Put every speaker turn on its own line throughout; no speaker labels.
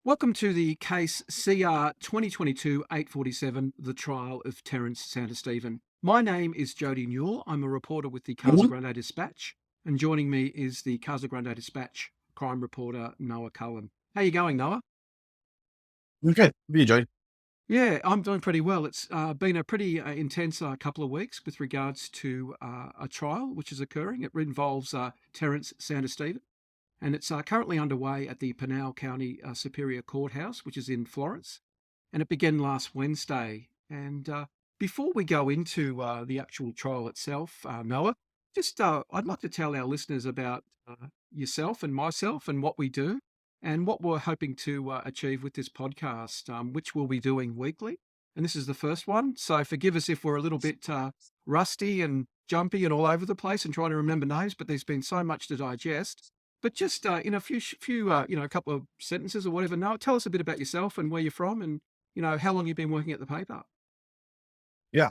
Welcome to the case CR 2022-847, the trial of Terrance Santistevan. My name is Jody Newell. I'm a reporter with the Casa
Mhm.
Grande Dispatch, and joining me is the Casa Grande Dispatch crime reporter Noah Cohen. How you going, Noah?
Okay. Be enjoyed.
Yeah, I'm doing pretty well. It's been a pretty intense couple of weeks with regards to a trial which is occurring. It involves Terrance Santistevan, and it's currently underway at the Pinal County Superior Courthouse, which is in Florence, and it began last Wednesday. And before we go into the actual trial itself, Noah, just I'd like to tell our listeners about yourself and myself and what we do and what we're hoping to achieve with this podcast, which we'll be doing weekly. And this is the first one. So forgive us if we're a little bit rusty and jumpy and all over the place and trying to remember names, but there's been so much to digest. But just in a a couple of sentences or whatever, Noah, tell us a bit about yourself and where you're from and, how long you've been working at the paper.
Yeah.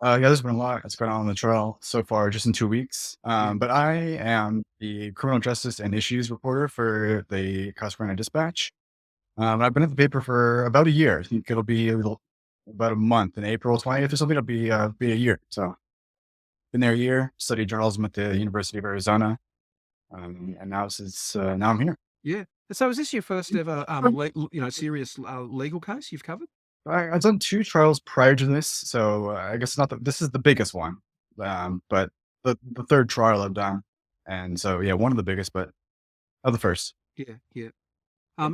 There's been a lot that's going on in the trial so far, just in 2 weeks.
Yeah.
But I am the criminal justice and issues reporter for the Casa Grande Dispatch. I've been at the paper for about a year. I think it'll be about a month. In April 20th or something, it'll be a year. So been there a year, studied journalism at the University of Arizona, and now I'm here.
Yeah. So is this your first ever, serious legal case you've covered?
I've done 2 trials prior to this, so I guess not this is the biggest one, but the 3rd trial I've done, and so, yeah, one of the biggest, but not the first.
Yeah, yeah.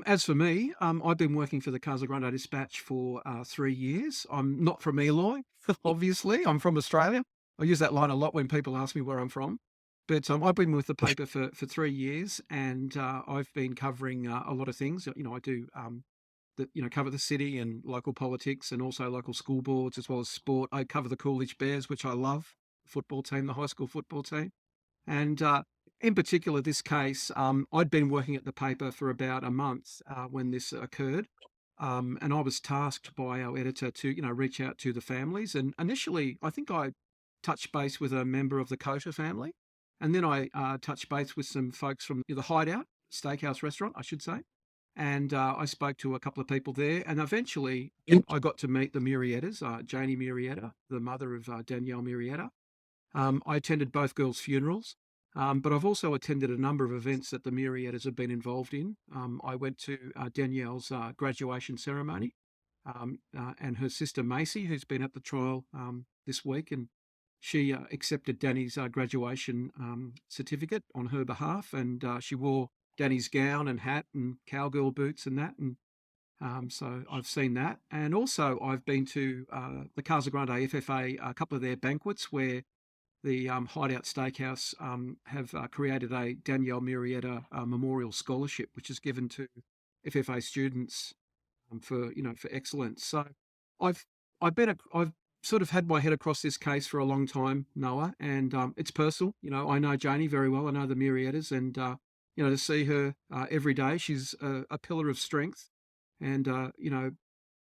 As for me, I've been working for the Casa Grande Dispatch for 3 years. I'm not from Eloy, obviously. I'm from Australia. I use that line a lot when people ask me where I'm from. But I've been with the paper for 3 years, and I've been covering a lot of things. I do cover the city and local politics, and also local school boards as well as sport. I cover the Coolidge Bears, which I love, football team, the high school football team. And in particular, this case, I'd been working at the paper for about a month when this occurred. And I was tasked by our editor to, reach out to the families. And initially, I think I touched base with a member of the Kota family. And then I touched base with some folks from the Hideout Steakhouse restaurant, I should say. And I spoke to a couple of people there. And eventually, I got to meet the Muriettas, Janie Murietta, the mother of Danielle Murietta. I attended both girls' funerals, but I've also attended a number of events that the Muriettas have been involved in. I went to Danielle's graduation ceremony, and her sister Macy, who's been at the trial this week, and she accepted Danny's graduation certificate on her behalf, and she wore Danny's gown and hat and cowgirl boots and that, and so I've seen that. And also I've been to the Casa Grande FFA, a couple of their banquets where the Hideout Steakhouse have created a Danielle Murietta Memorial Scholarship, which is given to FFA students for excellence. So I've I've sort of had my head across this case for a long time, Noah, and it's personal. I know Janie very well. I know the Muriettas, and to see her every day, she's a pillar of strength, and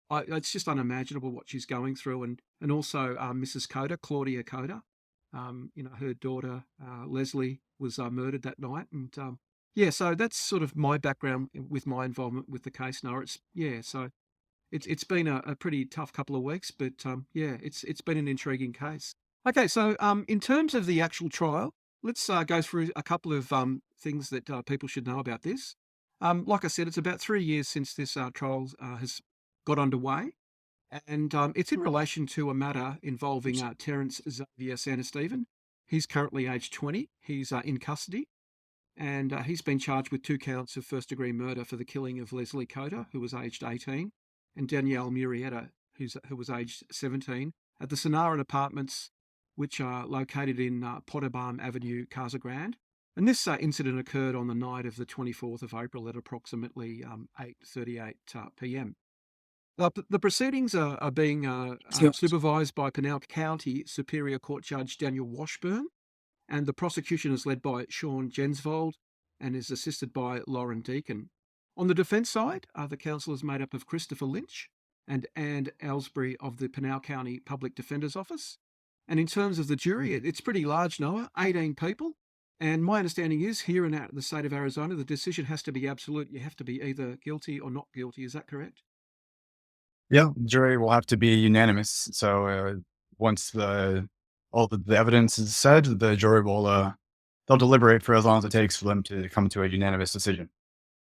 it's just unimaginable what she's going through, and also Mrs. Coda, Claudia Coda, her daughter Leslie was murdered that night, and yeah, so that's sort of my background with my involvement with the case. Now, so it's been a pretty tough couple of weeks, but yeah, it's been an intriguing case. Okay, so in terms of the actual trial, let's go through a couple of things that people should know about this. Like I said, it's about 3 years since this trial has got underway, and it's in relation to a matter involving Terrance Xavier Santistevan. He's currently aged 20. He's in custody, and he's been charged with 2 counts of first-degree murder for the killing of Leslie Coda, who was aged 18, and Danielle Murietta, who was aged 17, at the Sonaran Apartments, which are located in Potterbarn Avenue, Casa Grande. And this incident occurred on the night of the 24th of April at approximately 8:38 p.m. The proceedings are being supervised by Pinal County Superior Court Judge Daniel Washburn, and the prosecution is led by Sean Jensvold and is assisted by Lauren Deacon. On the defence side, the counsel is made up of Christopher Lynch and Anne Ellsbury of the Pinal County Public Defender's Office. And in terms of the jury, it's pretty large, Noah, 18 people. And my understanding is here in the state of Arizona, the decision has to be absolute. You have to be either guilty or not guilty. Is that correct?
Yeah, the jury will have to be unanimous. So once all the evidence is said, the jury will they'll deliberate for as long as it takes for them to come to a unanimous decision.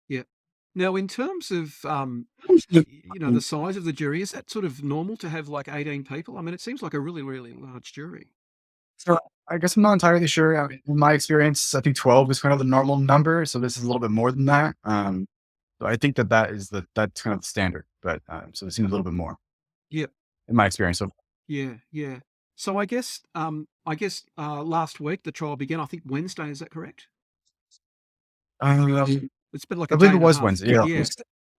Yeah. Now, in terms of the size of the jury, is that sort of normal to have like 18 people? I mean, it seems like a really, really large jury.
So I guess I'm not entirely sure. I mean, in my experience, I think 12 is kind of the normal number. So this is a little bit more than that. So I think that's kind of the standard, but so it seems a little bit more
Yeah.
in my experience. So
Yeah. Yeah. So last week the trial began. I think Wednesday. Is that correct?
I
It's been like a day
believe it
and a
was
half.
Wednesday. Yeah,
Yeah.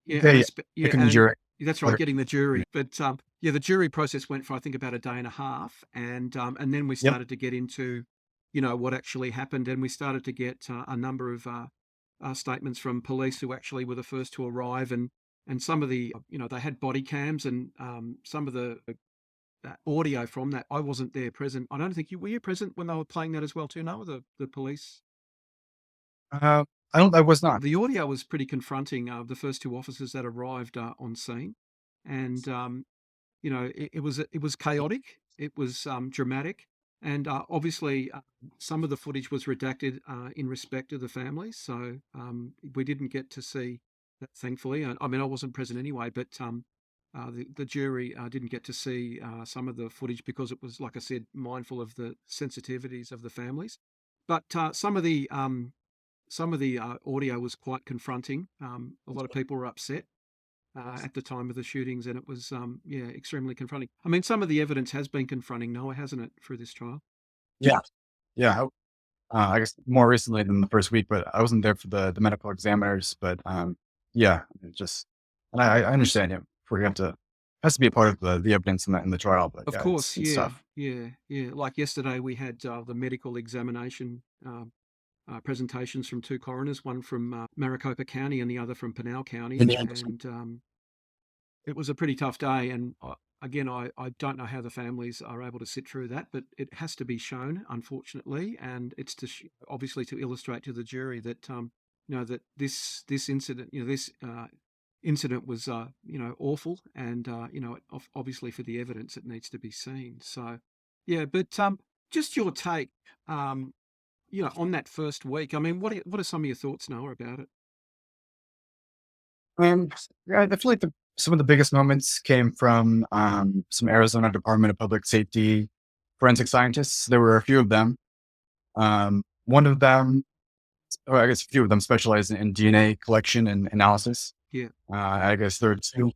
Yeah. And
they picking the
and
jury.
that's right,
Okay.
getting the jury. But the jury process went for I think about a day and a half, and then we
Yep.
started to get into, what actually happened, and we started to get a number of statements from police who actually were the first to arrive, and some of the, they had body cams, and some of the audio from that. I wasn't there present. I don't think you were you present when they were playing that as well too. No, the police.
I don't. I was not.
The audio was pretty confronting. The first two officers that arrived on scene, and it was chaotic. It was dramatic, and obviously some of the footage was redacted in respect of the families. So we didn't get to see that, thankfully. I mean, I wasn't present anyway, but the jury didn't get to see some of the footage because it was, like I said, mindful of the sensitivities of the families. But some of the audio was quite confronting. A lot of people were upset at the time of the shootings, and it was extremely confronting. I mean, some of the evidence has been confronting, Noah, hasn't it, through this trial?
Yeah. Yeah. I guess more recently than the first week, but I wasn't there for the medical examiners. But yeah, it just and I understand him. For you have to has to be a part of the evidence in the trial. But
Of
yeah,
course,
it's
yeah,
tough.
yeah, yeah. Like yesterday, we had the medical examination presentations from two coroners, one from Maricopa County and the other from Pinal County, and it was a pretty tough day. And again, I don't know how the families are able to sit through that, but it has to be shown, unfortunately, and it's obviously to illustrate to the jury that that this incident, this incident was awful, and obviously for the evidence it needs to be seen. So yeah, but just your take, on that first week. I mean, what are some of your thoughts, Noah, about it?
Um, yeah, I feel like some of the biggest moments came from some Arizona Department of Public Safety forensic scientists. There were a few of them. One of them, or I guess a few of them, specialized in DNA collection and analysis.
Yeah.
I guess there are two.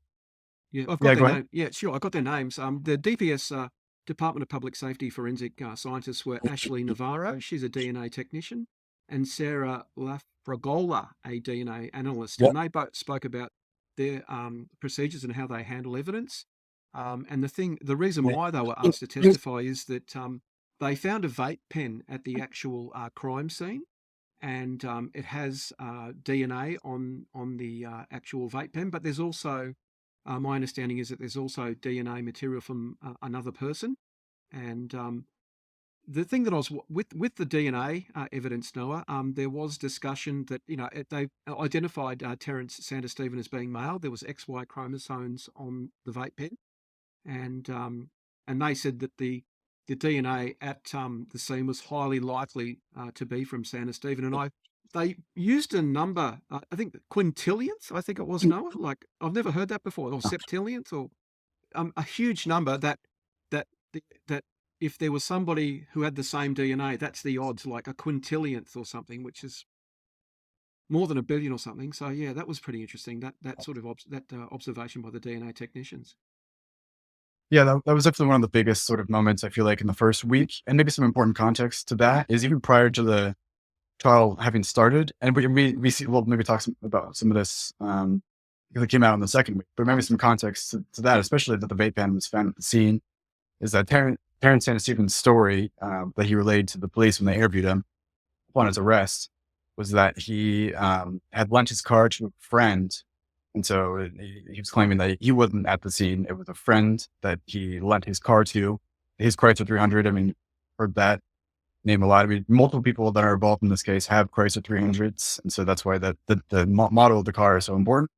Yeah, I've got
Yeah,
their
go ahead.
name. Yeah, sure, I've got their names. The DPS Department of Public Safety forensic scientists were Ashley Navarro, she's a DNA technician, and Sarah Lafragola, a DNA analyst,
Yep.
and they both spoke about their procedures and how they handle evidence. And the reason why they were asked to testify is that they found a vape pen at the actual crime scene, and it has DNA on the actual vape pen. But there's also, my understanding is that there's also DNA material from another person. And the thing that I was with the DNA evidence, Noah, there was discussion that they identified Terrance Santistevan as being male. There was XY chromosomes on the vape pen, and they said that the DNA at the scene was highly likely to be from Santistevan. And they used a number, I think quintillionth, I think it was, Noah. Like, I've never heard that before, or septillionth, or a huge number that that if there was somebody who had the same DNA, that's the odds, like a quintillionth or something, which is more than a billion or something. So yeah, that was pretty interesting. That sort of observation by the DNA technicians.
Yeah, that was definitely one of the biggest sort of moments I feel like in the first week. And maybe some important context to that is even prior to the trial having started, and we see, well, maybe talk about some of this because it came out in the second week, but maybe some context to that, especially that the vape pen was found at the scene, is that Terrance Santistevan's story that he relayed to the police when they interviewed him upon his arrest was that he had lent his car to a friend. And so he was claiming that he wasn't at the scene. It was a friend that he lent his car to, his Chrysler 300. I mean, heard that. name a lot. I mean, multiple people that are involved in this case have Chrysler 300s. And so that's why the model of the car is so important.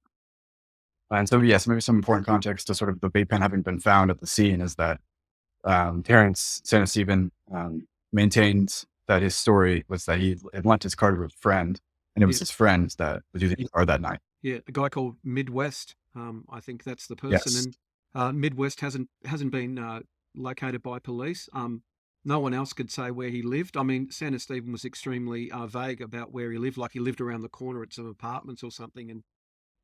And so, yes, maybe some important context to sort of the vape pen having been found at the scene is that Terrance Santistevan maintained that his story was that he had lent his car to a friend, and it was
Yeah.
his friend that was using the car that night.
Yeah, a guy called Midwest. I think that's the person,
Yes.
and Midwest hasn't been located by police. No one else could say where he lived. I mean, Santistevan was extremely vague about where he lived, like he lived around the corner at some apartments or something, and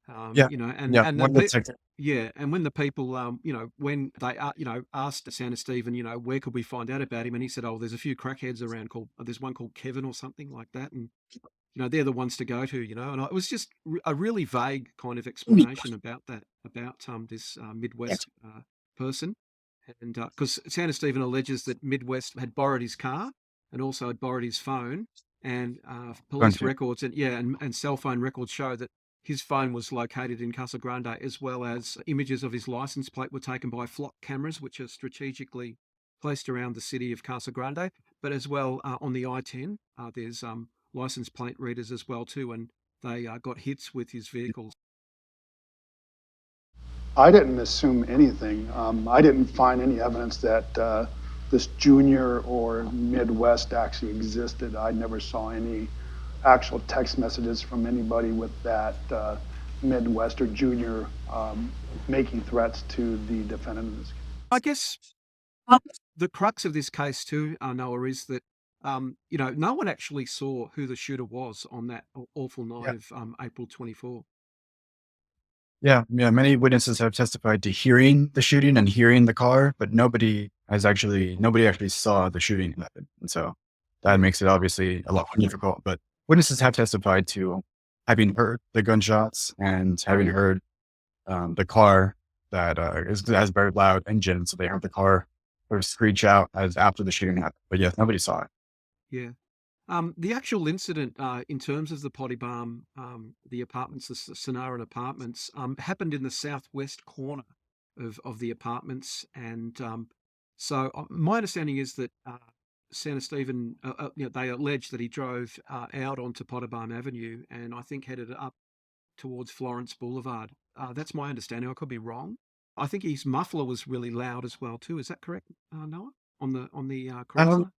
Yeah. Yeah.
and
One that's like,
yeah, and when the people, when they, asked Santistevan, where could we find out about him, and he said, oh, there's a few crackheads around there's one called Kevin or something like that, and they're the ones to go to, and it was just a really vague kind of explanation about that, about this Midwest person, and because Santistevan alleges that Midwest had borrowed his car and also had borrowed his phone, and police records and cell phone records show that his phone was located in Casa Grande, as well as images of his license plate were taken by flock cameras, which are strategically placed around the city of Casa Grande, but as well on the I-10, there's license plate readers as well too, and they got hits with his vehicles.
I didn't assume anything. I didn't find any evidence that this junior or Midwest actually existed. I never saw any actual text messages from anybody with that Midwest or junior making threats to the defendant in this case.
I guess the crux of this case too, Noah, is that no one actually saw who the shooter was on that awful night of April 24.
yeah. Many witnesses have testified to hearing the shooting and hearing the car, but nobody actually saw the shooting happen. And so that makes it obviously a lot more difficult. But witnesses have testified to having heard the gunshots and having heard the car that has very loud engine. So they heard the car sort of screech out as after the shooting happened. But yes, nobody saw it.
Yeah. The actual incident, in terms of the potty barn, the apartments, the Sonaran apartments, happened in the southwest corner of the apartments, and so my understanding is that Santistevan, they allege that he drove out onto Potterbarn Avenue, and I think headed up towards Florence Boulevard. That's my understanding. I could be wrong. I think his muffler was really loud as well too. Is that correct, Noah? On the
I don't,
Chrysler?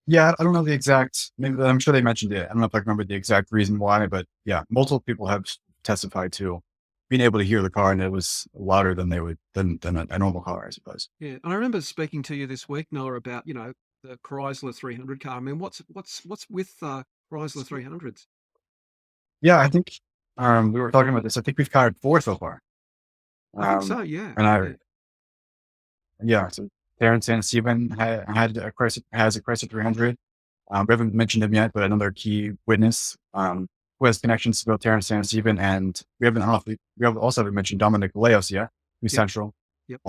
yeah, I don't know the exact, maybe I'm sure they mentioned it. I don't know if I remember the exact reason why, but yeah, multiple people have testified to being able to hear the car, and it was louder than than a normal car, I suppose.
Yeah, and I remember speaking to you this week, Noah, about the Chrysler 300 car. I mean, what's with Chrysler 300s?
Yeah, I think we were talking about this. I think we've covered 4 so far.
I think so. Yeah.
And so Terrance Santistevan has a Chrysler 300. We haven't mentioned him yet, but another key witness who has connections to both Terrance Santistevan, and we also haven't mentioned Dominic Leos yet, who's central.
Yep.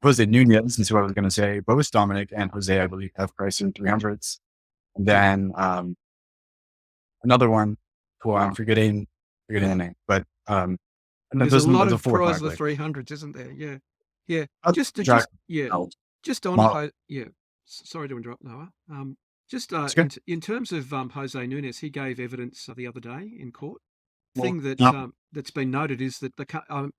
Jose Nunez is who I was going to say. Both Dominic and Jose, I believe, have Chrysler 300s. And then another one who I'm forgetting the name, but
there's a lot of
fourth,
Chrysler 300s, isn't there? Yeah, yeah. Just on sorry to interrupt, Noah. In terms of Jose Nunez, he gave evidence the other day in court. Thing that that's been noted is that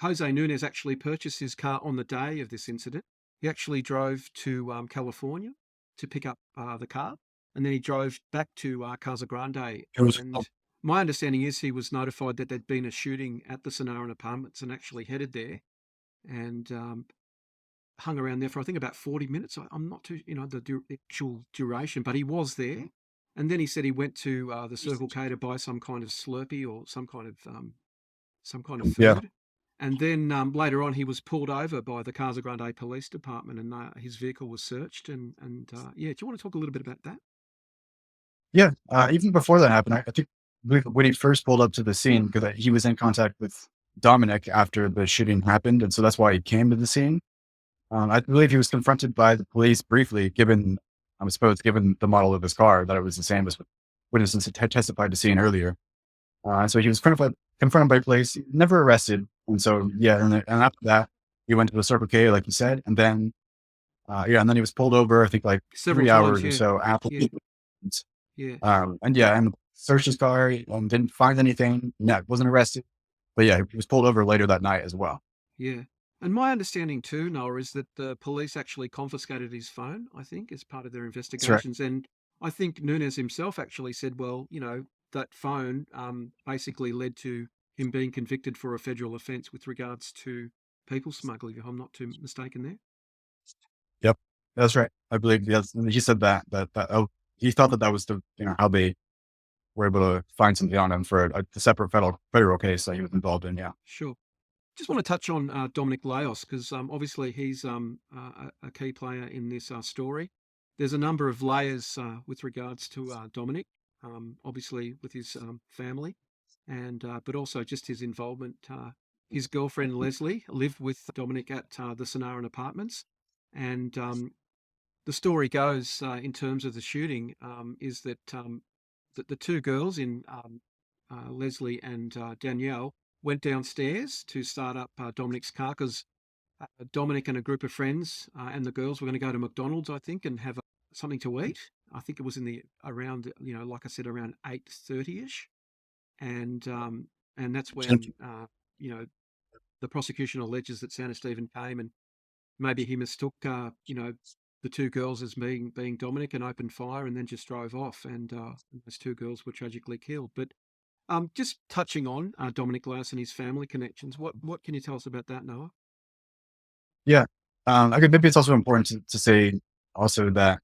Jose Nunez actually purchased his car on the day of this incident. He actually drove to California to pick up the car, and then he drove back to Casa Grande. And my understanding is he was notified that there'd been a shooting at the Sonaran apartments and actually headed there and hung around there for I think about 40 minutes. I'm not too the actual duration, but he was there. And then he said he went to the Circle K to buy some kind of Slurpee or some kind of food.
Yeah.
And then later on, he was pulled over by the Casa Grande Police Department, and his vehicle was searched. And do you want to talk a little bit about that?
Yeah. Even before that happened, I think when he first pulled up to the scene, because he was in contact with Dominic after the shooting happened, and so that's why he came to the scene. I believe he was confronted by the police briefly, given the model of his car, that it was the same as what witnesses had testified to seeing earlier. So he was confronted by police, never arrested. And so, and after that, he went to the Circle K, like you said. And then Yeah, and then he was pulled over, I think like
Several
3 hours
times,
or
yeah.
so after.
Yeah. Yeah.
And yeah, and searched his car, didn't find anything. No, wasn't arrested. But yeah, he was pulled over later that night as well.
Yeah. And my understanding too, Noah, is that the police actually confiscated his phone, I think, as part of their
That's right.
investigations. And I think Nunes himself actually said, well, that phone basically led to him being convicted for a federal offence with regards to people smuggling, if I'm not too mistaken there.
Yep, that's right. I believe yes. He said he thought that was how they were able to find something on him for a separate federal case that he was involved in. Yeah.
Sure. Just want to touch on Dominic Leos because obviously he's a key player in this story. There's a number of layers with regards to Dominic, obviously with his family, and but also just his involvement. His girlfriend Leslie lived with Dominic at the Sonaran Apartments, and the story goes in terms of the shooting is that the two girls in Leslie and Danielle went downstairs to start up Dominic's car because Dominic and a group of friends and the girls were going to go to McDonald's, I think, and have something to eat. I think it was in the around, like I said, around 8:30ish, and that's when the prosecution alleges that Santistevan came and maybe he mistook the two girls as being Dominic and opened fire and then just drove off, and those two girls were tragically killed. But just touching on Dominic Leos and his family connections, what can you tell us about that, Noah?
Yeah. I think maybe it's also important to say also that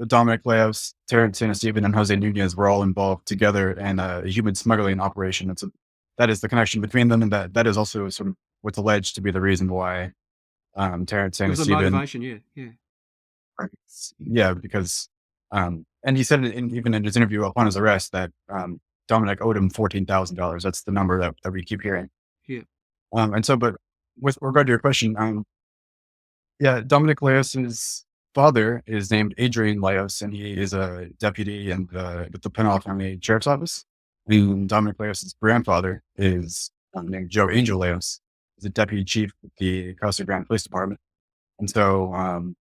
Dominic Leos, Terrance, Santistevan, and Jose Nunez were all involved together in a human smuggling operation. That is the connection between them, and that is also sort of what's alleged to be the reason why Terrance,
It was a
Santistevan.
motivation, yeah.
Yeah, because and he said even in his interview upon his arrest that Dominic owed him $14,000. That's the number that we keep hearing.
Yeah.
And so, but with regard to your question, yeah, Dominic Leos's father is named Adrian Leos, and he is a deputy with the Pinal County Sheriff's Office. And Dominic Leos's grandfather is named Joe Angel Leos. He's a deputy chief with the Casa Grande Police Department. And so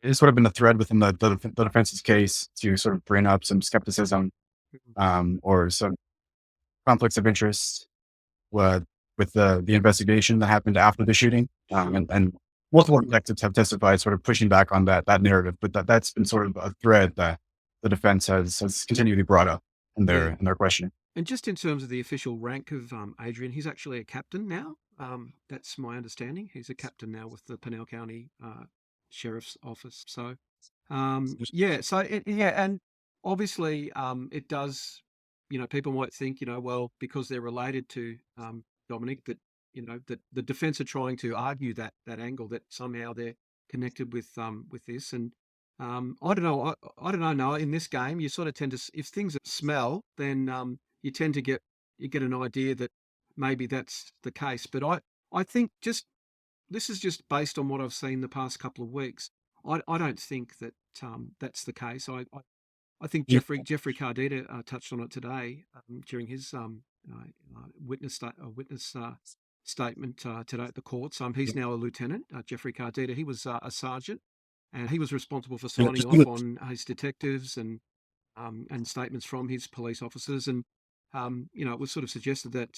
it's sort of been a thread within the defense's case to sort of bring up some skepticism or some conflicts of interest with the investigation that happened after the shooting. And multiple detectives have testified sort of pushing back on that narrative, but that's been sort of a thread that the defense has continually brought up in their questioning.
And just in terms of the official rank of Adrian, he's actually a captain now. That's my understanding. He's a captain now with the Pinal County Sheriff's Office. So, and obviously it does, people might think, well, because they're related to Dominic, that, that the defense are trying to argue that angle that somehow they're connected with this. And I don't know. I don't know, Noah. In this game, you sort of tend to, if things smell, then you tend to get an idea that maybe that's the case. But I think this is just based on what I've seen the past couple of weeks. I don't think that that's the case. I think Jeffrey Cardita touched on it today during his witness statement today at the courts. He's now a lieutenant, Jeffrey Cardita. He was a sergeant, and he was responsible for signing off on his detectives and statements from his police officers. And it was sort of suggested that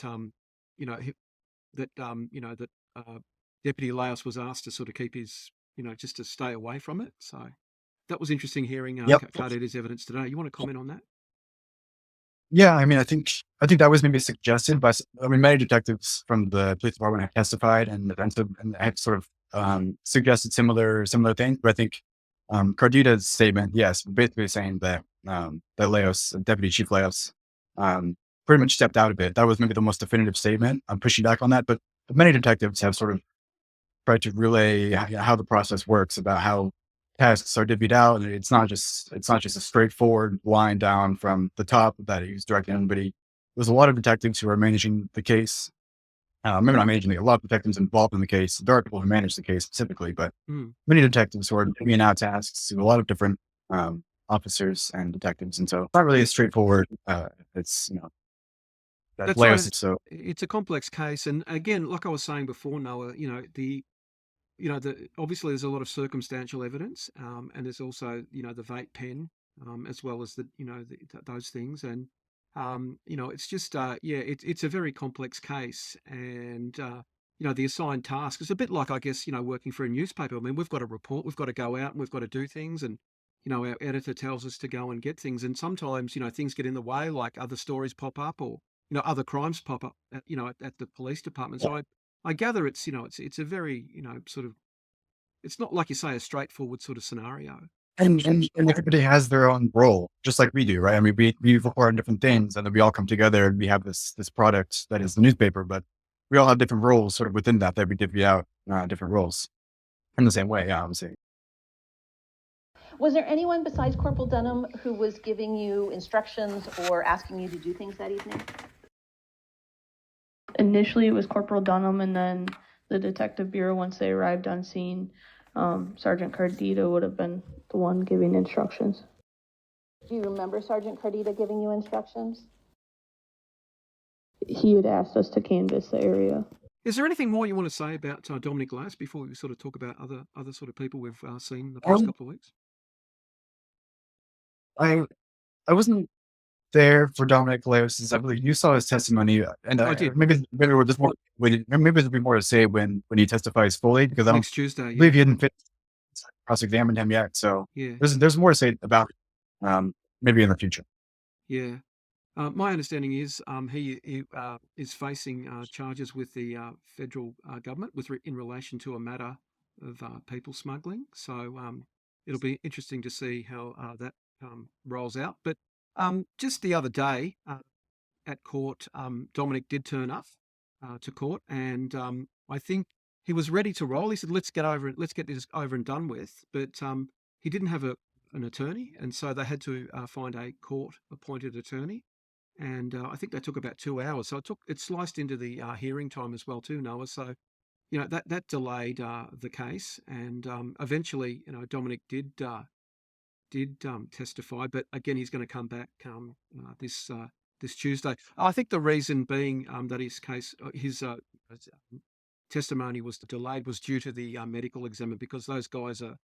Deputy Leos was asked to sort of keep his, just to stay away from it. So that was interesting hearing Cardita's evidence today. You want to comment on that?
Yeah, I mean, I think that was maybe suggested by, many detectives from the police department have testified and have sort of suggested similar things. But I think Cardita's statement, yes, basically saying that that Leos, Deputy Chief Leos, pretty much stepped out a bit. That was maybe the most definitive statement. I'm pushing back on that, but many detectives have sort of tried to relay how the process works, about how tasks are divvied out, and it's not just a straightforward line down from the top that he's directing anybody. There's a lot of detectives who are managing the case. Maybe not managing a lot of detectives involved in the case. There are people who manage the case specifically, but many detectives who are divvying out tasks to a lot of different officers and detectives, and so it's not really a straightforward. It's
That's
Leos.
right.
So
It's a complex case, and again, like I was saying before, Noah, obviously there's a lot of circumstantial evidence, and there's also, the vape pen, as well as those things. And, it's just, it's a very complex case. And, the assigned task is a bit like, I guess, working for a newspaper. I mean, we've got a report, we've got to go out and we've got to do things. And, our editor tells us to go and get things. And sometimes, things get in the way, like other stories pop up, or, other crimes pop up, at the police department. So I gather it's a very, sort of, it's not, like you say, a straightforward sort of scenario.
And everybody has their own role, just like we do, right? I mean, we report on different things, and then we all come together and we have this product that is the newspaper, but we all have different roles sort of within that we divvy out different roles in the same way. Yeah, I'm saying.
Was there anyone besides Corporal Dunham who was giving you instructions or asking you to do things that evening?
Initially, it was Corporal Dunham, and then the detective bureau, once they arrived on scene, Sergeant Cardita would have been the one giving instructions.
Do you remember Sergeant Cardita giving you instructions?
He had asked us to canvass the area.
Is there anything more you want to say about Dominic Leos before we sort of talk about other sort of people we've seen the past couple of weeks?
I wasn't there for Dominic Leos. I believe you saw his testimony, and
I did.
Maybe there's more. Maybe there'll be more to say when he testifies fully, because I don't
Next Tuesday. Yeah.
believe he hadn't cross-examined him yet. So
Yeah.
there's more to say about maybe in the future.
Yeah. My understanding is he is facing charges with the federal government in relation to a matter of people smuggling. So it'll be interesting to see how that rolls out. But just the other day at court, Dominic did turn up to court, and I think he was ready to roll. He said, let's get this over and done with. But he didn't have an attorney, and so they had to find a court-appointed attorney. And I think that took about 2 hours. So it sliced into the hearing time as well too, Noah. So, that delayed the case. And eventually, Dominic did testify, but again, he's going to come back this Tuesday. I think the reason being that his testimony was delayed was due to the medical examiner, because those guys are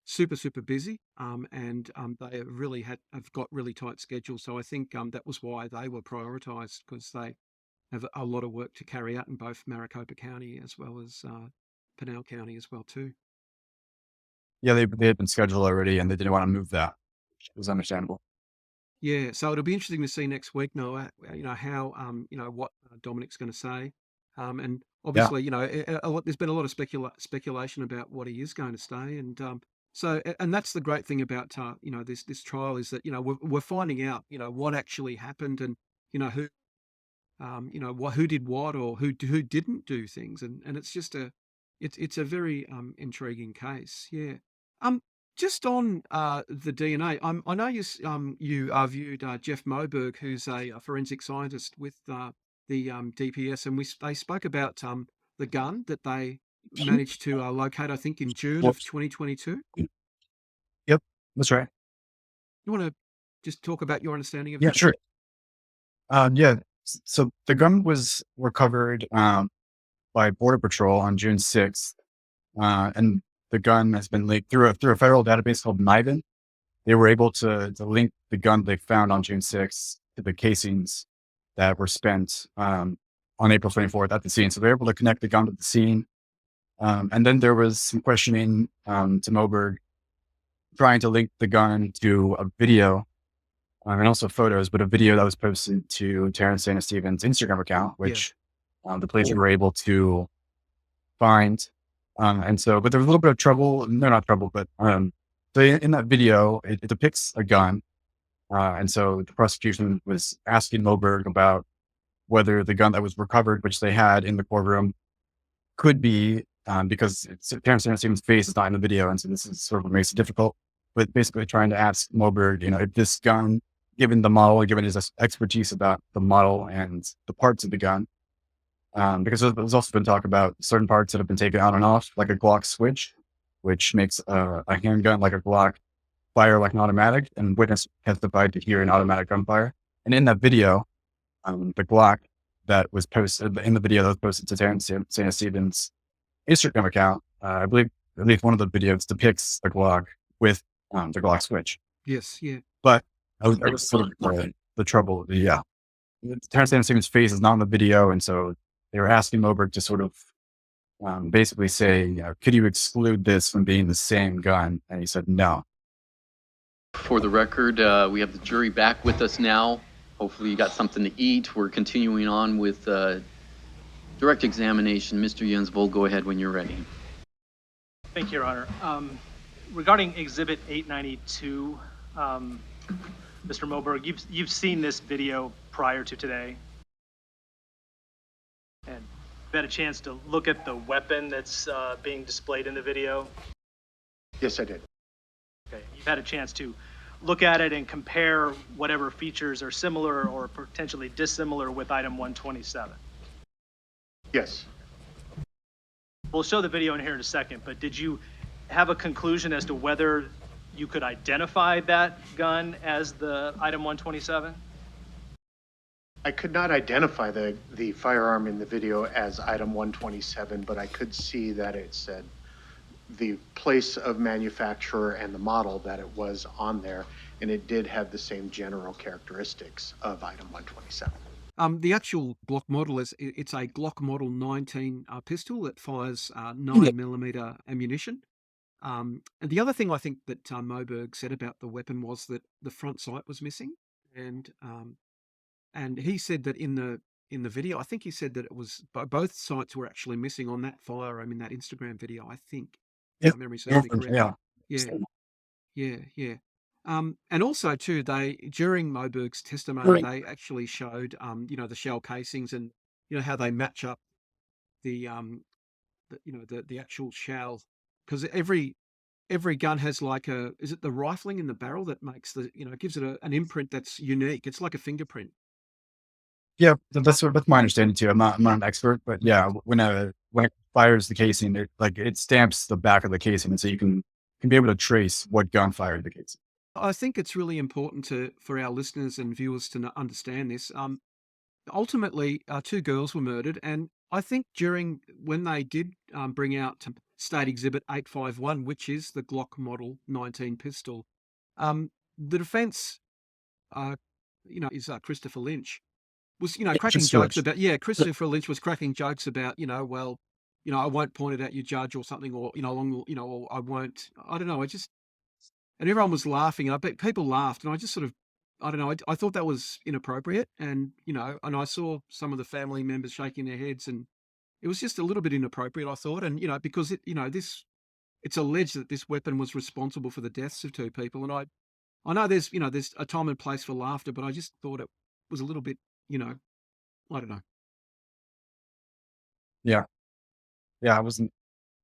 super busy, and they really have got really tight schedules. So I think that was why they were prioritised, because they have a lot of work to carry out in both Maricopa County as well as Pinal County as well too.
Yeah, they had been scheduled already, and they didn't want to move that. It was understandable.
Yeah, so it'll be interesting to see next week, Noah, how what Dominic's going to say, and obviously, there's been a lot of speculation about what he is going to say, and so, and that's the great thing about this trial, is that we're finding out what actually happened, and who who did what, or who didn't do things, and it's just it's a very intriguing case. Yeah. Just on the DNA, I know you viewed Jeff Moberg, who's a forensic scientist with the DPS, and they spoke about the gun that they managed to locate, I think, in June of 2022.
Yep, that's right.
You want to just talk about your understanding of
Yeah,
that?
sure. So the gun was recovered by Border Patrol on June 6th, and the gun has been linked through a federal database called NIVEN. They were able to link the gun they found on June 6th to the casings that were spent on April 24th at the scene. So they're able to connect the gun to the scene. And then there was some questioning to Moberg, trying to link the gun to a video and also photos, but a video that was posted to Terrance Santistevan's Instagram account, which the police were able to find. And so, but there was a little bit of trouble. No, not trouble, but so in that video, it depicts a gun. And so the prosecution was asking Moberg about whether the gun that was recovered, which they had in the courtroom, could be, because Terrance Santistevan's face is not in the video. And so this is sort of what makes it difficult, but basically trying to ask Moberg, if this gun, given the model, given his expertise about the model and the parts of the gun, because there's also been talk about certain parts that have been taken on and off, like a Glock switch, which makes a handgun like a Glock fire like an automatic, and witness testified to hear an automatic gunfire. And in that video, the Glock that was posted in the video that was posted to Terrance Santistevan's Instagram account I believe at least one of the videos depicts the Glock with the Glock switch.
Yes, yeah.
But I was sort of the trouble. Terrance Santistevan's face is not in the video, and so they were asking Moberg to sort of basically say, could you exclude this from being the same gun? And he said no.
For the record, we have the jury back with us now. Hopefully you got something to eat. We're continuing on with direct examination. Mr. Jensvold, go ahead when you're ready.
Thank you, Your Honor. Regarding Exhibit 892, Mr. Moberg, you've seen this video prior to today, and you've had a chance to look at the weapon that's being displayed in the video.
Yes, I did.
Okay, you've had a chance to look at it and compare whatever features are similar or potentially dissimilar with item 127.
Yes.
We'll show the video in here in a second, but did you have a conclusion as to whether you could identify that gun as the item 127?
I could not identify the firearm in the video as item 127, but I could see that it said the place of manufacturer and the model that it was on there, and it did have the same general characteristics of item 127.
The actual Glock model it's a Glock Model 19 pistol that fires 9mm ammunition. And the other thing I think that Moberg said about the weapon was that the front sight was missing, and he said that in the video, I think he said that it was both sights were actually missing on that firearm in that Instagram video. I think, if my memory serves me correct. Yeah. And also too, during Moberg's testimony, they actually showed, the shell casings and, how they match up the actual shell, because every gun has is it the rifling in the barrel that makes gives it an imprint that's unique. It's like a fingerprint.
Yeah, that's my understanding too. I'm not an expert, but yeah, when it fires the casing, it stamps the back of the casing, and so you can be able to trace what gun fired the casing.
I think it's really important for our listeners and viewers to understand this. Ultimately, 2 girls were murdered, and I think when they did bring out State Exhibit 851, which is the Glock Model 19 pistol, the defence, is Christopher Lynch, was cracking jokes about. Yeah, Christopher Lynch was cracking jokes about I won't point it at you, judge, or something, or or I won't. I don't know. And everyone was laughing, and I bet people laughed, and I just sort of, I don't know, I thought that was inappropriate, and and I saw some of the family members shaking their heads, and it was just a little bit inappropriate, I thought, and because it's alleged that this weapon was responsible for the deaths of 2 people, and I know there's a time and place for laughter, but I just thought it was a little bit, I don't know.
Yeah, I wasn't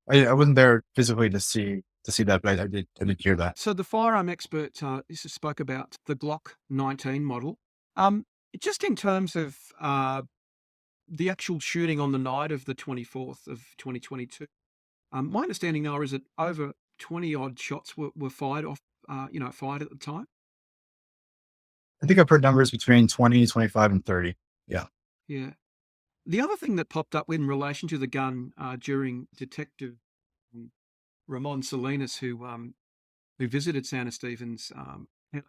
there physically to see that, but I did hear that.
So the firearm expert spoke about the Glock 19 model. Just in terms of the actual shooting on the night of the 24th of 2022, my understanding now is that over 20 odd shots were fired off, fired at the time.
I think I've heard numbers between 20, 25, and 30. Yeah.
Yeah. The other thing that popped up in relation to the gun during Detective Ramon Salinas, who visited Santistevan's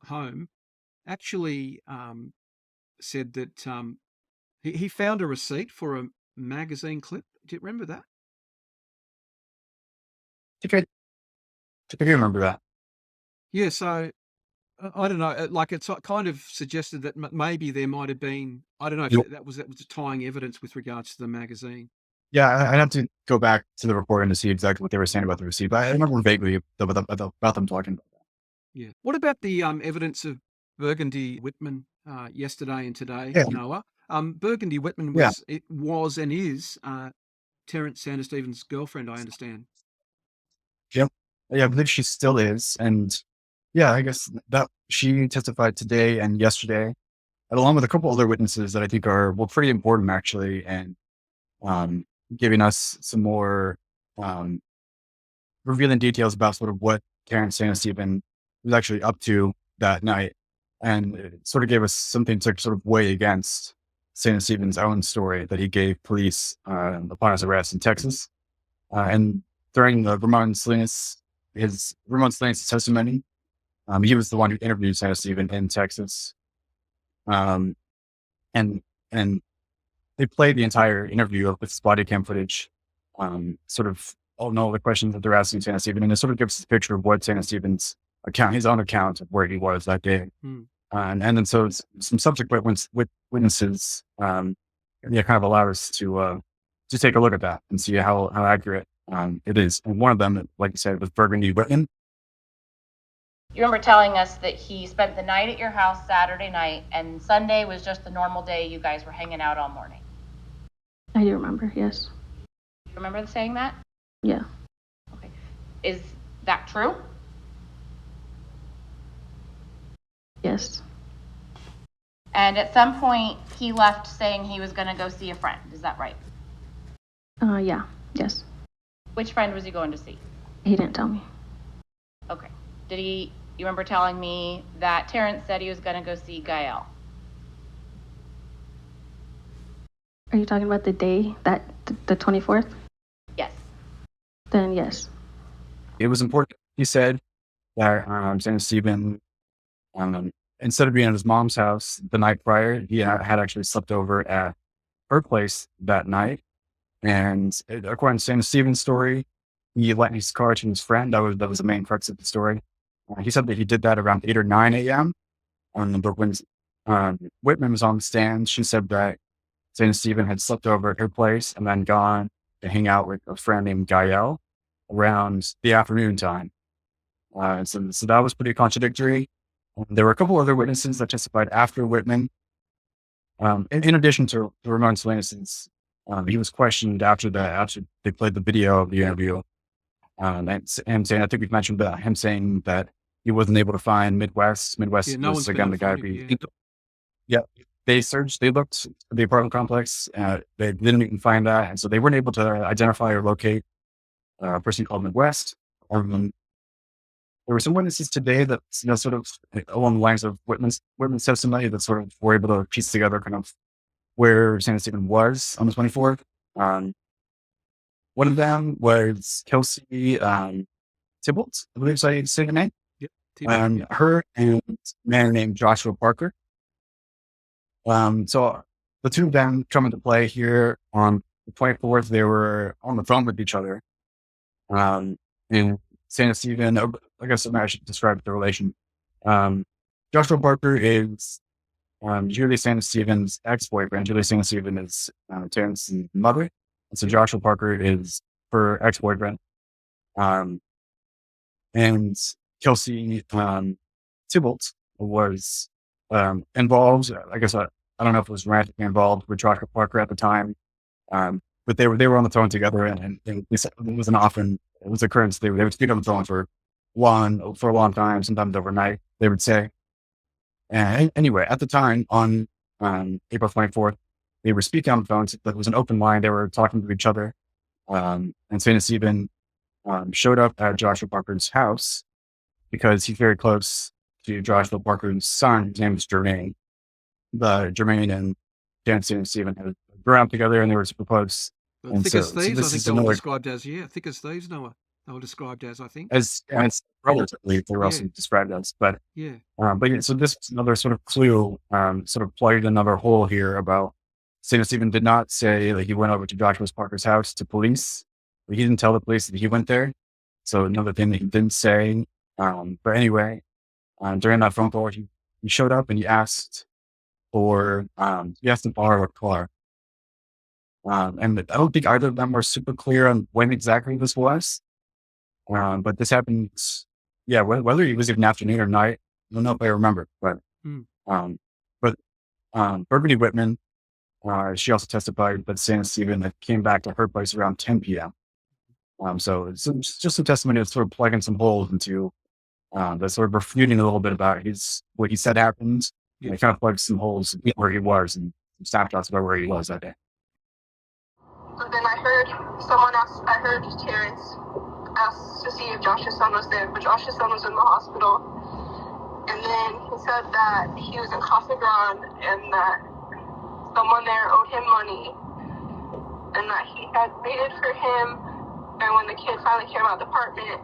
home, actually said that he found a receipt for a magazine clip. Do you remember that?
I think I remember that.
Yeah, so I don't know. It's kind of suggested that maybe there might have been. I don't know if that was tying evidence with regards to the magazine.
Yeah, I'd have to go back to the recording to see exactly what they were saying about the receipt, but I remember vaguely about them talking about that.
Yeah. What about the evidence of Burgundy Whitman yesterday and today,
Yeah.
Noah? Burgundy Whitman was and is Terrance Santistevan's girlfriend, I understand.
Yep. Yeah, I believe she still is, and yeah, I guess that she testified today and yesterday, and along with a couple other witnesses that I think are pretty important actually, and giving us some more revealing details about sort of what Terrance Santistevan was actually up to that night. And it sort of gave us something to sort of weigh against Santistevan's own story that he gave police upon his arrest in Texas. And during the Ramon Salinas testimony, he was the one who interviewed Santistevan in Texas. And they played the entire interview with this body cam footage, sort of all the questions that they're asking Santistevan, and it sort of gives us a picture of what Santistevan's account, his own account of where he was that day. And then so some subsequent witnesses, kind of allow us to take a look at that and see how accurate it is. And one of them, like you said, was Burgundy Whitman.
You remember telling us that he spent the night at your house Saturday night, and Sunday was just the normal day you guys were hanging out all morning.
I do remember, yes.
You remember saying that?
Yeah.
Okay. Is that true?
Yes.
And at some point, he left saying he was going to go see a friend. Is that right?
Yeah. Yes.
Which friend was he going to see?
He didn't tell me.
Okay. You remember telling me that Terrance said he was going to go see Gael?
Are you talking about the day, the 24th?
Yes.
Then yes.
It was important, he said, that Santistevan, instead of being at his mom's house the night prior, he had actually slept over at her place that night. And according to Santistevan's story, he lent his car to his friend. That was the main crux of the story. He said that he did that around 8 or 9 a.m. But when Whitman was on the stand, she said that Santistevan had slept over at her place and then gone to hang out with a friend named Gael around the afternoon time. So that was pretty contradictory. There were a couple other witnesses that testified after Whitman. In addition to Ramon Salinas, he was questioned after they played the video of the interview. And saying, I think we've mentioned about him saying that he wasn't able to find Midwest. Midwest was again the guy. They searched, they looked at the apartment complex. They didn't even find that, and so they weren't able to identify or locate a person called Midwest. There were some witnesses today that sort of along the lines of Whitman's testimony that sort of were able to piece together kind of where Santistevan was on the 24th. One of them was Kelsey Tybalt, I believe I say the name.
Yep.
Her and a man named Joshua Parker. So the two of them come into play here on the 24th. They were on the phone with each other. And Santistevan, I guess I should describe the relation. Joshua Parker is Julie Santistevan's ex-boyfriend. Julie Santistevan is Terrance's mother. And so Joshua Parker is her ex-boyfriend. And Kelsey Tybalt was involved. I guess I don't know if it was romantically involved with Joshua Parker at the time. But they were on the phone together, and it was an occurrence. They would speak on the phone for a long time, sometimes overnight, they would say. And anyway, at the time on April 24th, they were speaking on the phone. It was an open line. They were talking to each other. And Santistevan showed up at Joshua Parker's house because he's very close to Joshua Parker's son. His name is Jermaine. Jermaine and Santistevan had grown up together, and they were super close.
Thick as thieves, I think they were described as. Yeah, thick as thieves, Noah. They were described as, I think.
As relatively, they were also described as. But
yeah.
So this was another sort of clue, sort of plugged another hole here about Santistevan did not say that he went over to Joshua Parker's house to police. He didn't tell the police that he went there. So another thing that he didn't say. But anyway, during that phone call, he showed up and he asked to borrow a car. And I don't think either of them were super clear on when exactly this was. But this happened, whether it was even afternoon or night, I don't know if I remember. But Burgundy Whitman, she also testified that Santistevan came back to her place around 10 p.m. So it's just some testimony that's sort of plugging some holes into that's sort of refuting a little bit about what he said happened. Yeah. And it kind of plugs some holes where he was and some snapshots about where he was that day.
So then I heard Terrance ask to see if Josh's son was there, but Josh's son was in the hospital. And then he said that he was in Casa Grande and that someone there owed him money and that he had waited for him And when the kid finally came out of the apartment,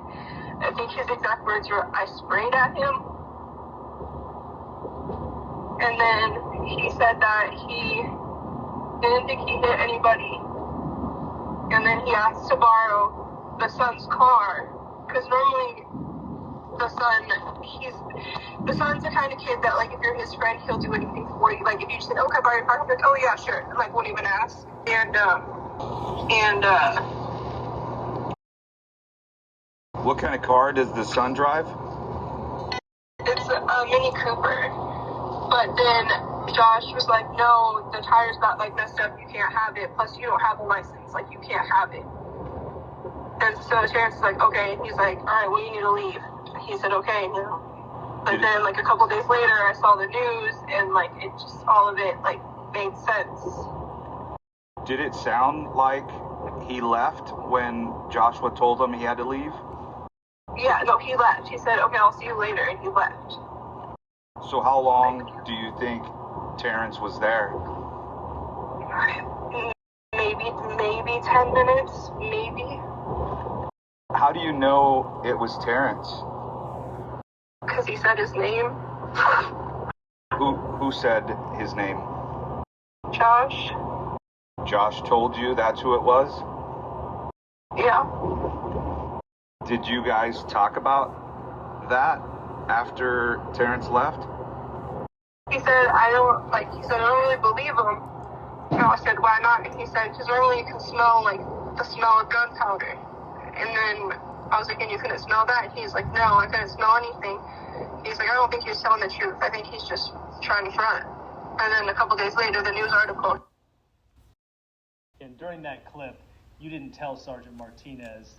I think his exact words were, "I sprayed at him." And then he said that he didn't think he hit anybody. And then he asked to borrow the son's car, because normally the son's the kind of kid that, like, if you're his friend, he'll do anything for you. Like, if you just say, "Oh, can I borrow your car?" He'll be like, "Oh yeah, sure," and like won't even ask.
What kind of car does the son drive?
It's a Mini Cooper. But then Josh was like, "No, the tires got like messed up. You can't have it. Plus, you don't have a license. Like, you can't have it." And so Terrance is like, "Okay." He's like, "All right, well, you need to leave." He said, "Okay." But then, like, a couple days later, I saw the news, and like it just, all of it like made sense.
Did it sound like he left when Joshua told him he had to leave?
Yeah, no, he left. He said, "Okay, I'll see you later," and he left.
So how long do you think Terrance was there?
Maybe 10 minutes, maybe.
How do you know it was Terrance?
Because he said his name.
Who said his name?
Josh.
Josh told you that's who it was?
Yeah.
Did you guys talk about that after Terrance left?
He said, I don't really believe him. And I said, "Why not?" And he said, "Because normally you can smell, like, the smell of gunpowder." And then I was like, "And you couldn't smell that?" And he's like, "No, I couldn't smell anything." He's like, "I don't think he's telling the truth. I think he's just trying to front." And then a couple days later, the news article.
And during that clip, you didn't tell Sergeant Martinez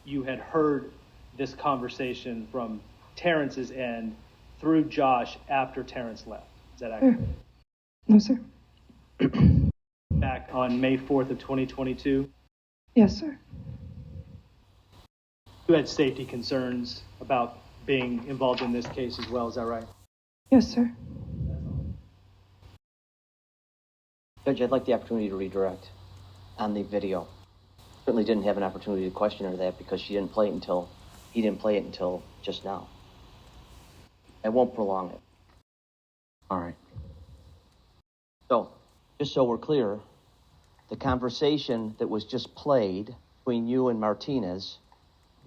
you had heard this conversation from Terrance's end through Josh after Terrance left. Is that accurate?
No, sir.
Back on May 4th of 2022?
Yes, sir.
You had safety concerns about being involved in this case as well, is that right?
Yes, sir.
Judge, I'd like the opportunity to redirect on the video. Certainly didn't have an opportunity to question her that because he didn't play it until just now. I won't prolong it. All right. So, just so we're clear, the conversation that was just played between you and Martinez,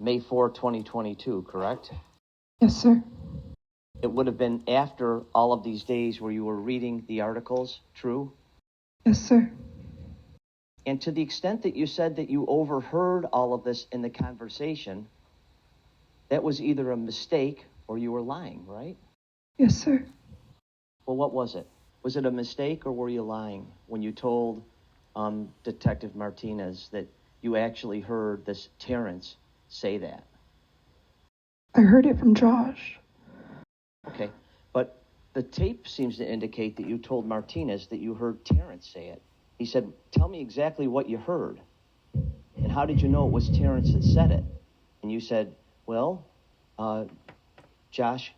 May 4, 2022, correct?
Yes, sir.
It would have been after all of these days where you were reading the articles, true?
Yes, sir.
And to the extent that you said that you overheard all of this in the conversation, that was either a mistake or you were lying, right?
Yes, sir.
Well, what was it? Was it a mistake or were you lying when you told Detective Martinez that you actually heard this Terrance say that?
I heard it from Josh.
Okay, but the tape seems to indicate that you told Martinez that you heard Terrance say it. He said, "Tell me exactly what you heard. And how did you know it was Terrance that said it?" And you said, "Well, Josh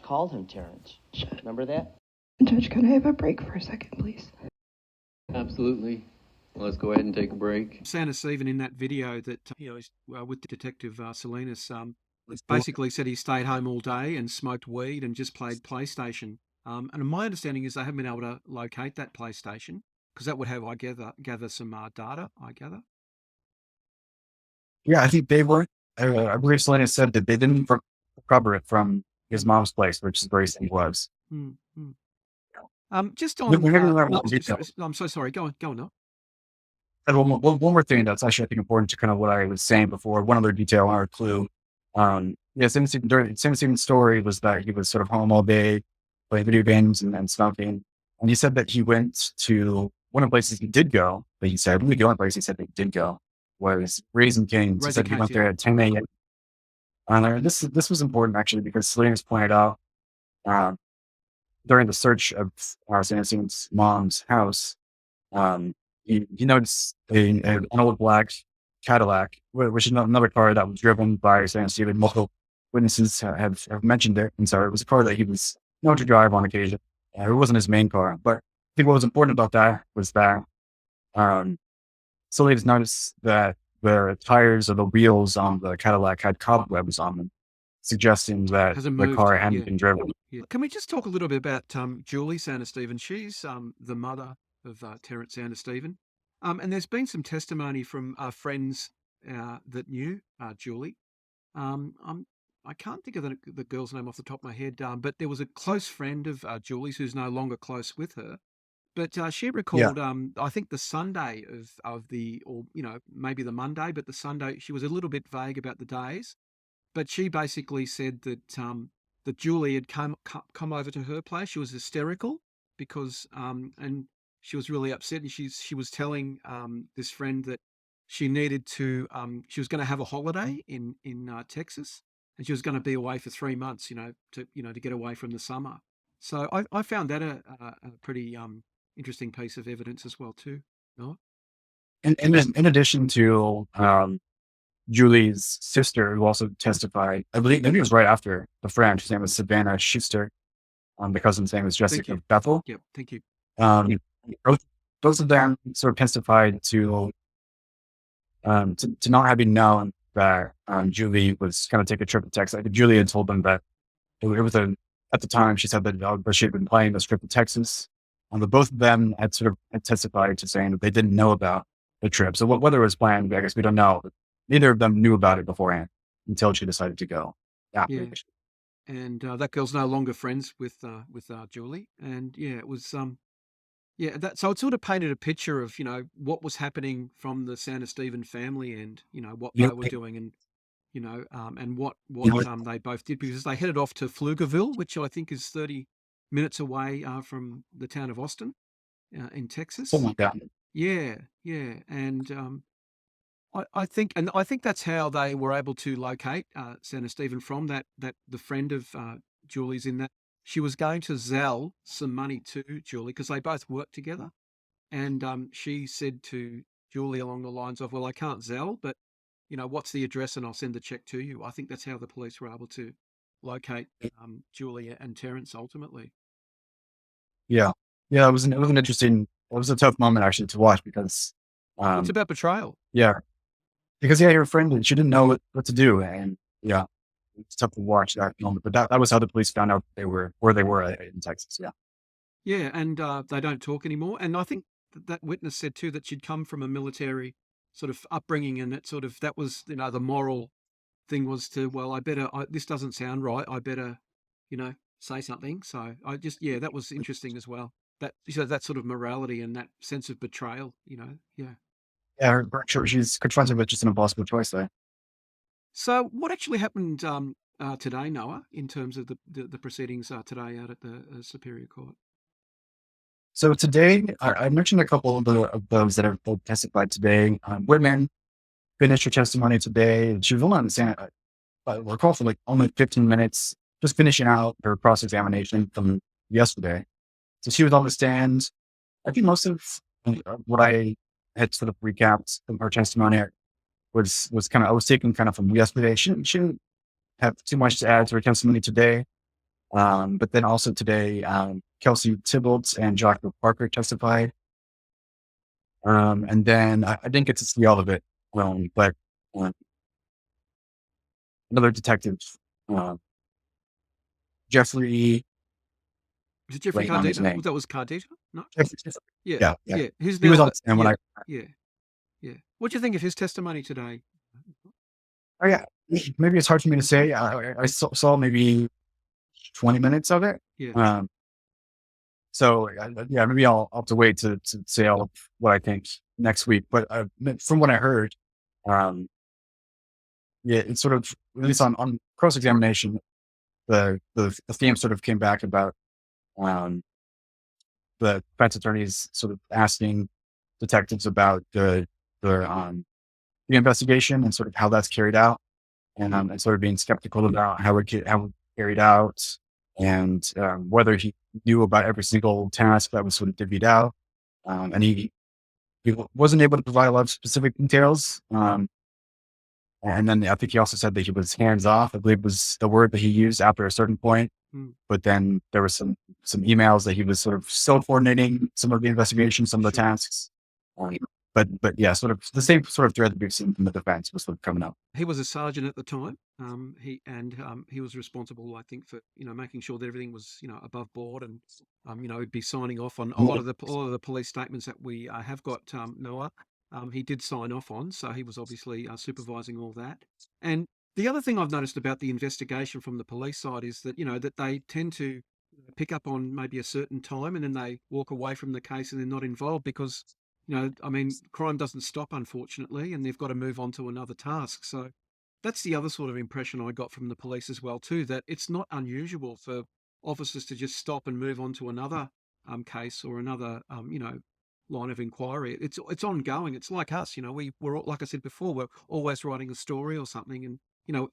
called him Terrance." Remember that?
Judge, could I have a break for a second, please?
Absolutely. Let's go ahead and take a break.
Santistevan in that video that he's with Detective Salinas basically said he stayed home all day and smoked weed and just played PlayStation. And my understanding is they haven't been able to locate that PlayStation because that would have, I gather some data, I gather.
Yeah, I think they weren't. I believe Salinas said that they didn't recover it from his mom's place, which is where he was.
Just on...
We're going to learn more detail.
I'm so sorry. Go on, no.
And one more thing that's actually, I think, important to kind of what I was saying before, one other detail or clue. Santistevan's story was that he was sort of home all day, playing video games and smoking. And he said that he went to one of the places he did go, but he said, the only place he said that he did go was Raising Cane's. He said he went there at 10 a.m. This was important, actually, because Salinas pointed out during the search of Santistevan's mom's house, he noticed an old black Cadillac, which is another car that was driven by Santistevan. Multiple witnesses have mentioned it. And so it was a car that he was known to drive on occasion. It wasn't his main car. But I think what was important about that was that facilities noticed that the tires or the wheels on the Cadillac had cobwebs on them, suggesting that
Hasn't
the
moved.
car hadn't
Yeah.
been driven.
Yeah. Can we just talk a little bit about Julie Santistevan? She's the mother of Terrance Santistevan. And there's been some testimony from friends that knew Julie. I can't think of the girl's name off the top of my head, but there was a close friend of Julie's who's no longer close with her. But she
Yeah.
recalled, I think the Sunday of the, or maybe the Monday, but the Sunday she was a little bit vague about the days. But she basically said that that Julie had come over to her place. She was hysterical because and she was really upset, and she was telling this friend that she needed to she was going to have a holiday in Texas, and she was going to be away for 3 months, to get away from the summer. So I found that a pretty interesting piece of evidence as well too. No?
In addition to Julie's sister, who also testified, I believe maybe it was right after the friend, whose name was Savannah Schuster. The cousin's name was
Thank
Jessica
you.
Bethel.
Yep. Thank you.
Both of them sort of testified to not having known that Julie was going to take a trip to Texas. Julie had told them that it was at the time she said that she had been planning this trip to Texas. But both of them had testified to saying that they didn't know about the trip. So whether it was planned, I guess we don't know. But neither of them knew about it beforehand until she decided to go.
Yeah. And that girl's no longer friends with Julie. And yeah, it was so it sort of painted a picture of what was happening from the Santistevan family, and what they were doing, and and what they both did, because they headed off to Pflugerville, which I think is 30 minutes away from the town of Austin in Texas.
Something like that.
Yeah, and I think that's how they were able to locate Santistevan from that the friend of Julie's, in that she was going to Zelle some money to Julie because they both worked together, and she said to Julie along the lines of, "Well, I can't Zelle, but what's the address, and I'll send the check to you." I think that's how the police were able to locate Julie and Terrance ultimately.
Yeah. It was an interesting. It was a tough moment actually to watch because
It's about betrayal.
Yeah. Because her friend, she didn't know what to do, and yeah, it's tough to watch that moment. But that was how the police found out where they were in Texas. Yeah.
Yeah, and they don't talk anymore. And I think that witness said too that she'd come from a military sort of upbringing, and that was the moral thing was to, well, this doesn't sound right. I better say something. So that was interesting as well. That sort of morality and that sense of betrayal. Yeah.
Yeah, she's confronted with just an impossible choice there.
So what actually happened today, Noah, in terms of the proceedings today out at the Superior Court?
So today, I mentioned a couple of those that have testified today. Whitman finished her testimony today, and she was only on the stand, recall, for like only 15 minutes, just finishing out her cross-examination from yesterday. So she was on the stand. I think most of what I had sort of recapped from her testimony was I was taken kind of from yesterday. She didn't have too much to add to her testimony today. But then also today, Kelsey Tybalt and Joshua Parker testified. And then I didn't get to see all of it, but another detective, Jeffrey.
Was it Jeffrey Cardita? That was Cardita? No.
Yeah.
Who's
he was on the stand when
Yeah. What do you think of his testimony today?
Oh yeah, maybe it's hard for me to say. I saw maybe 20 minutes of it.
Yeah.
So maybe I'll have to wait to say all of what I think next week. But from what I heard, it's sort of, at least on cross-examination, the theme sort of came back about the defense attorneys sort of asking detectives about the investigation and sort of how that's carried out, and sort of being skeptical about how it carried out, and whether he knew about every single task that was sort of divvied out. And he wasn't able to provide a lot of specific details. And then I think he also said that he was hands off, I believe was the word that he used after a certain point. But then there was some emails that he was sort of still coordinating some of the investigation, some of the tasks. but yeah, sort of the same sort of thread that we've seen from the defense was sort of coming up.
He was a sergeant at the time. He was responsible, I think, for making sure that everything was above board, and he'd be signing off on a lot of the police statements that we have got. Noah, he did sign off on, so he was obviously supervising all that. And the other thing I've noticed about the investigation from the police side is that that they tend to pick up on maybe a certain time, and then they walk away from the case and they're not involved because I mean, crime doesn't stop, unfortunately, and they've got to move on to another task. So that's the other sort of impression I got from the police as well, too, that it's not unusual for officers to just stop and move on to another case or another, line of inquiry. It's ongoing. It's like us, we're like I said before, we're always writing a story or something, and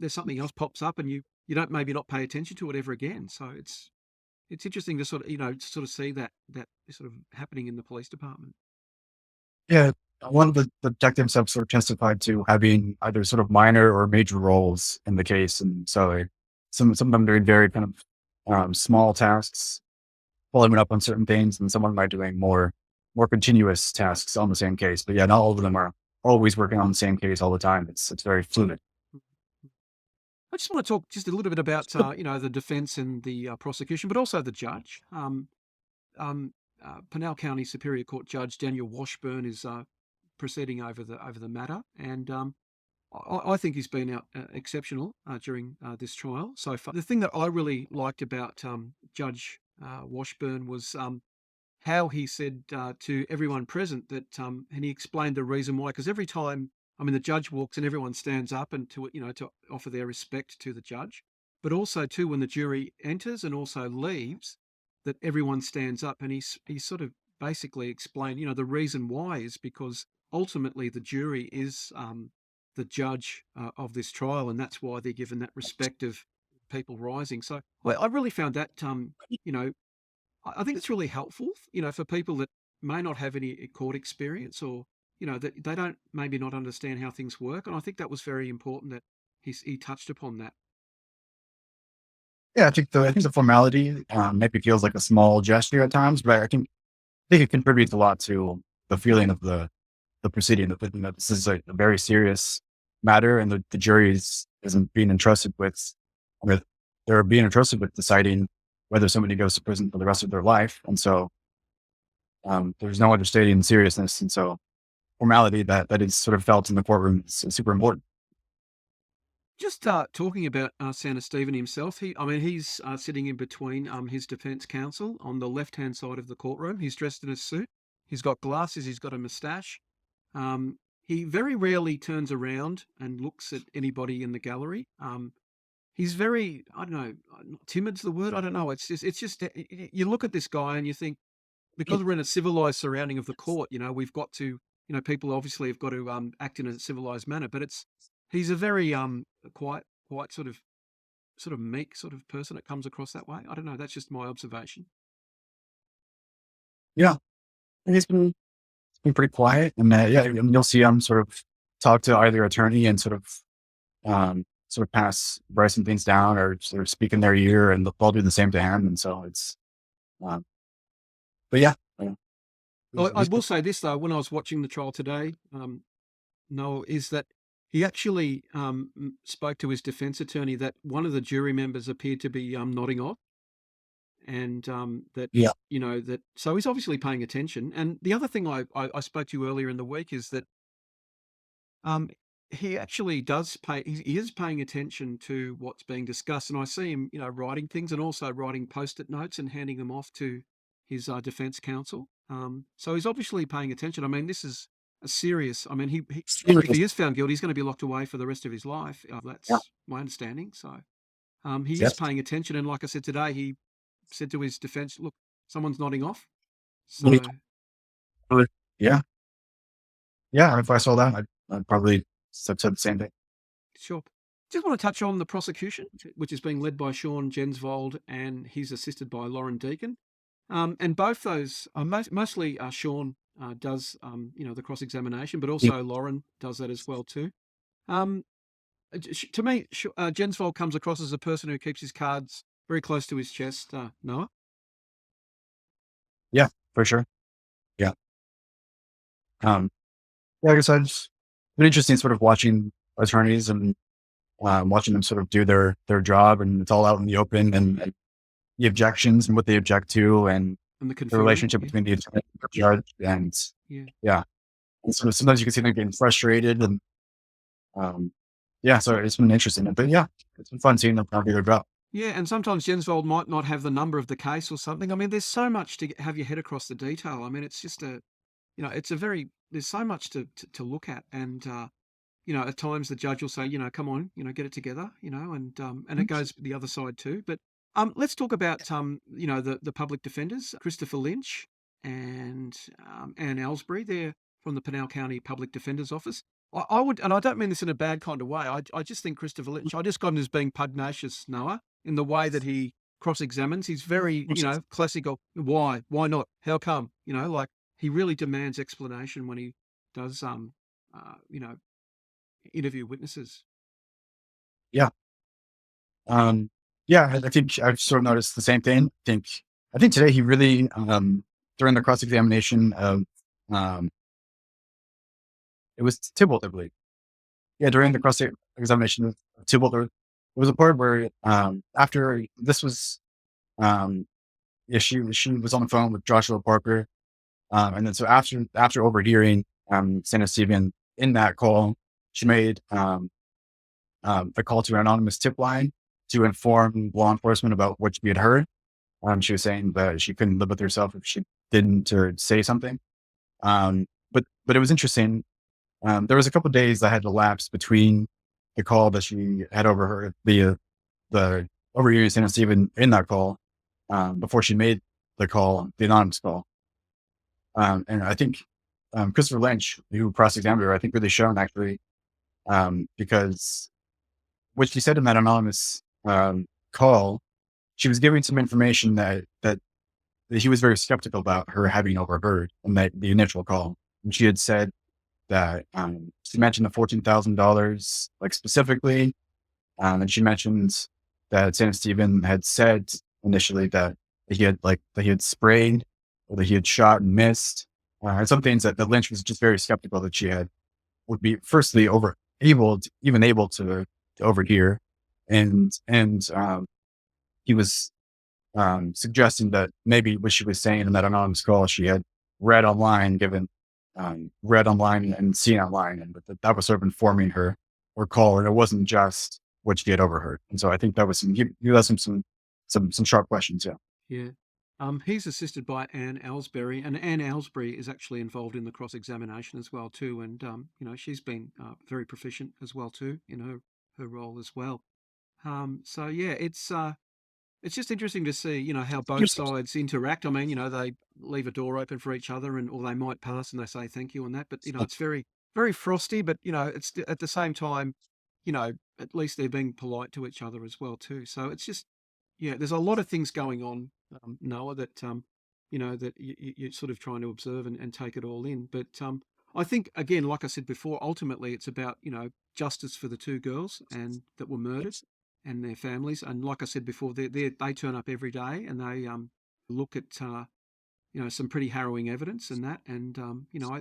there's something else pops up, and you don't maybe not pay attention to it ever again. So it's interesting to sort of see that sort of happening in the police department.
Yeah, one of the detectives have sort of testified to having either sort of minor or major roles in the case, and so some of them doing very kind of small tasks, following up on certain things, and some of them are doing more continuous tasks on the same case. But yeah, not all of them are always working on the same case all the time. It's very fluid.
I just want to talk just a little bit about the defence and the prosecution, but also the judge. Pinal County Superior Court Judge Daniel Washburn is proceeding over the matter, and I think he's been out exceptional during this trial so far. The thing that I really liked about Judge Washburn was how he said to everyone present that, and he explained the reason why. Because every time, the judge walks and everyone stands up and to offer their respect to the judge, but also too when the jury enters and also leaves, that everyone stands up, and he sort of basically explained, the reason why is because ultimately the jury is the judge of this trial, and that's why they're given that respect of people rising. So I really found that, I think it's really helpful, for people that may not have any court experience, or, that they don't maybe not understand how things work. And I think that was very important that he touched upon that.
Yeah, I think the formality maybe feels like a small gesture at times, but I think it contributes a lot to the feeling of the proceeding. The feeling that this is a very serious matter, and the jury isn't being entrusted with they're being entrusted with deciding whether somebody goes to prison for the rest of their life, and so there's no understating the seriousness, and so formality that is sort of felt in the courtroom is super important.
Just talking about Santistevan himself, he's sitting in between his defence counsel on the left-hand side of the courtroom. He's dressed in a suit. He's got glasses. He's got a moustache. He very rarely turns around and looks at anybody in the gallery. He's very, I don't know, timid's the word. I don't know. It's just you look at this guy and you think, because we're in a civilized surrounding of the court, we've got to, people obviously have got to act in a civilized manner. But he's a very quiet sort of meek sort of person that comes across that way. I don't know. That's just my observation.
Yeah, and it's been pretty quiet, and yeah, you'll see him sort of talk to either attorney and sort of pass Bryson things down, or sort of speak in their ear, and they'll do the same to him. And so it's, but yeah.
I will say this though, when I was watching the trial today, Noel, is that he actually spoke to his defence attorney that one of the jury members appeared to be nodding off, and that so he's obviously paying attention. And the other thing I spoke to you earlier in the week is that he actually does he is paying attention to what's being discussed, and I see him writing things and also writing post-it notes and handing them off to his defence counsel. So he's obviously paying attention. This is a serious. If he is found guilty, he's going to be locked away for the rest of his life. That's my understanding. So he is paying attention, and like I said today, he said to his defence, "Look, someone's nodding off." So
yeah. If I saw that, I'd probably said the same thing.
Sure. Just want to touch on the prosecution, which is being led by Sean Jensvold, and he's assisted by Lauren Deacon. And both those, mostly Sean does, the cross-examination, but also Lauren does that as well too. To me, Jensvold comes across as a person who keeps his cards very close to his chest. Noah?
Yeah, for sure. Yeah. Yeah, I guess it's been interesting sort of watching attorneys and watching them sort of do their job, and it's all out in the open, and the objections and what they object to, and
And the
the
conferring,
relationship
yeah,
between the attorney and the judge, and
yeah.
yeah, and so sometimes you can see them getting frustrated, and um, yeah, so it's been interesting, but yeah, it's been fun seeing them kind of do their job.
Yeah, and sometimes Jensvold might not have the number of the case or something. I mean, there's so much to have your head across the detail. I mean, it's just it's a very, there's so much to look at. And, at times the judge will say, come on, get it together, and it goes the other side too. But let's talk about, the public defenders, Christopher Lynch and Anne Ellsbury. They're from the Pinal County Public Defender's Office. I would, and I don't mean this in a bad kind of way. I just think Christopher Lynch, I just got him as being pugnacious, Noah, in the way that he cross-examines. He's very, classical. Why? Why not? How come? Like he really demands explanation when he does, interview witnesses.
Yeah. Yeah, I think I've sort of noticed the same thing. I think today he really, during the cross-examination of, it was Tybalt, I believe. Yeah, during the cross-examination of Tybalt, there was a part where, after this was, yeah, she was on the phone with Joshua Parker, and then so after overhearing, Santistevan in that call, she made, a call to an anonymous tip line to inform law enforcement about what she had heard. She was saying that she couldn't live with herself if she didn't or say something. But it was interesting. There was a couple of days that had elapsed between the call that she had overheard, the overhearing Santistevan in that call, before she made the call, the anonymous call. And I think Christopher Lynch, who cross-examined her, I think really shown actually, because what she said in that anonymous call, she was giving some information that he was very skeptical about her having overheard in the initial call. And she had said that she mentioned the $14,000 like specifically, and she mentioned that Santistevan had said initially that he had sprayed or that he had shot and missed, and some things that Lynch was just very skeptical that she would be firstly able to overhear, and he was suggesting that maybe what she was saying in that anonymous call she had read online and seen online, and that was sort of informing her call, and it wasn't just what she had overheard. And so I think that was he asked him some sharp questions. Yeah.
Yeah. He's assisted by Anne Ellsbury, and Anne Ellsbury is actually involved in the cross-examination as well too. And she's been very proficient as well too in her role as well. So yeah, it's just interesting to see, how both sides interact. I mean, they leave a door open for each other, or they might pass and they say thank you and that. But it's very, very frosty. But it's at the same time, at least they're being polite to each other as well too. So it's just, yeah, there's a lot of things going on, Noah, that that you're sort of trying to observe and take it all in. But I think again, like I said before, ultimately it's about justice for the two girls and that were murdered and their families. And like I said before, they turn up every day and they look at some pretty harrowing evidence and that. And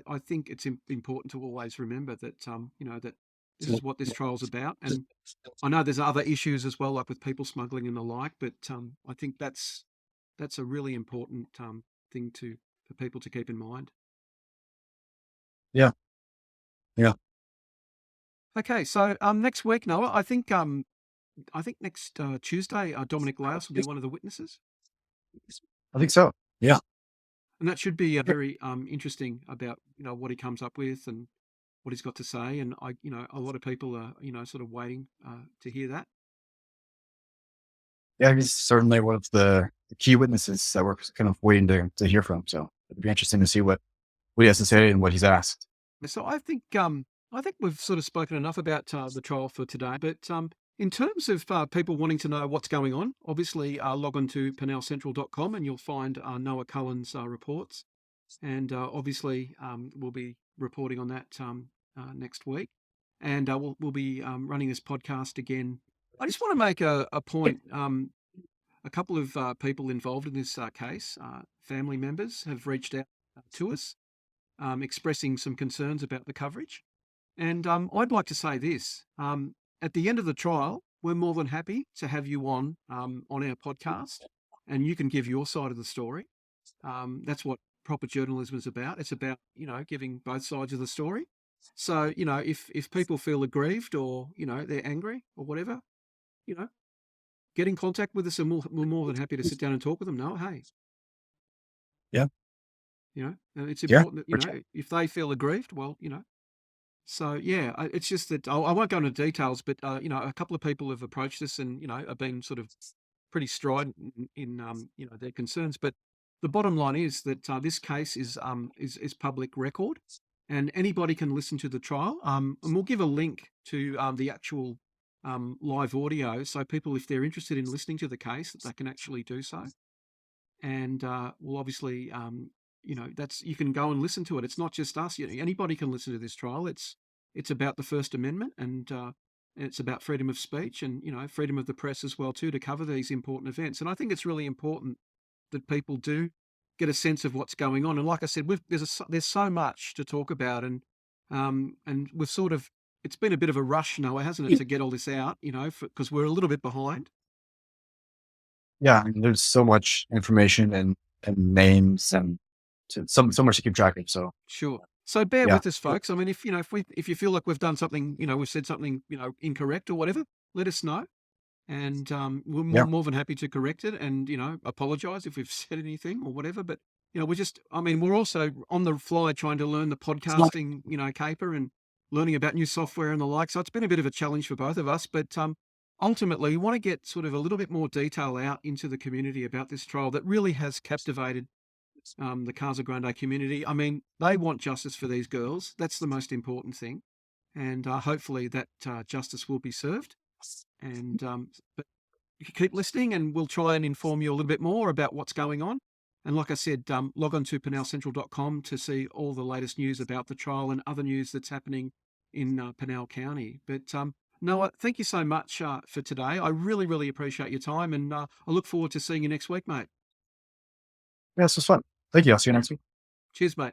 I think it's important to always remember that that this is what this trial's about. And I know there's other issues as well, like with people smuggling and the like. But I think that's a really important thing for people to keep in mind.
Yeah. Yeah.
Okay, so next week, Noah, I think next Tuesday, Dominic Leos will be one of the witnesses.
I think so. Yeah.
And that should be very interesting about what he comes up with and what he's got to say. And a lot of people are sort of waiting to hear that.
Yeah, he's certainly one of the key witnesses that we're kind of waiting to hear from. So it'd be interesting to see what he has to say and what he's asked.
So I think we've sort of spoken enough about the trial for today. But in terms of people wanting to know what's going on, obviously log on to pinalcentral.com and you'll find Noah Cullen's reports. And obviously we'll be reporting on that next week. And we'll be running this podcast again. I just want to make a point. A couple of people involved in this case, family members, have reached out to us expressing some concerns about the coverage. And I'd like to say this: at the end of the trial, we're more than happy to have you on our podcast, and you can give your side of the story. That's what proper journalism is about. It's about, giving both sides of the story. So, if people feel aggrieved or, they're angry or whatever, get in contact with us, and we're more than happy to sit down and talk with them. No, hey.
Yeah.
And it's
Yeah,
important that,
for sure.
if they feel aggrieved, well, So yeah, it's just that I won't go into details, but a couple of people have approached us and have been sort of pretty strident in their concerns. But the bottom line is that this case is public record, and anybody can listen to the trial. And we'll give a link to the actual live audio, so people, if they're interested in listening to the case, that they can actually do so. And we'll obviously, that's, you can go and listen to it. It's not just us. Anybody can listen to this trial. It's about the First Amendment, and it's about freedom of speech and freedom of the press as well too, to cover these important events. And I think it's really important that people do get a sense of what's going on. And like I said, there's so much to talk about, and we've sort of, it's been a bit of a rush, Noah, hasn't it, to get all this out, because we're a little bit behind.
Yeah, I mean, there's so much information and names and so much to keep track of. So
Sure. So bear
Yeah.
with us, folks. I mean, if you feel like we've done something, we've said something, incorrect or whatever, let us know, and we're
Yeah.
more than happy to correct it, and apologise if we've said anything or whatever. But we're also on the fly trying to learn the podcasting, caper, and learning about new software and the like. So it's been a bit of a challenge for both of us. But ultimately, we want to get sort of a little bit more detail out into the community about this trial that really has captivated the Casa Grande community. I mean, they want justice for these girls. That's the most important thing. And hopefully that justice will be served. And but you can keep listening, and we'll try and inform you a little bit more about what's going on. And like I said, log on to pinalcentral.com to see all the latest news about the trial and other news that's happening in Pinal County. But Noah, thank you so much for today. I really, really appreciate your time, and I look forward to seeing you next week, mate.
Yeah, this was fun. Thank you. I'll see you next week.
Cheers, mate.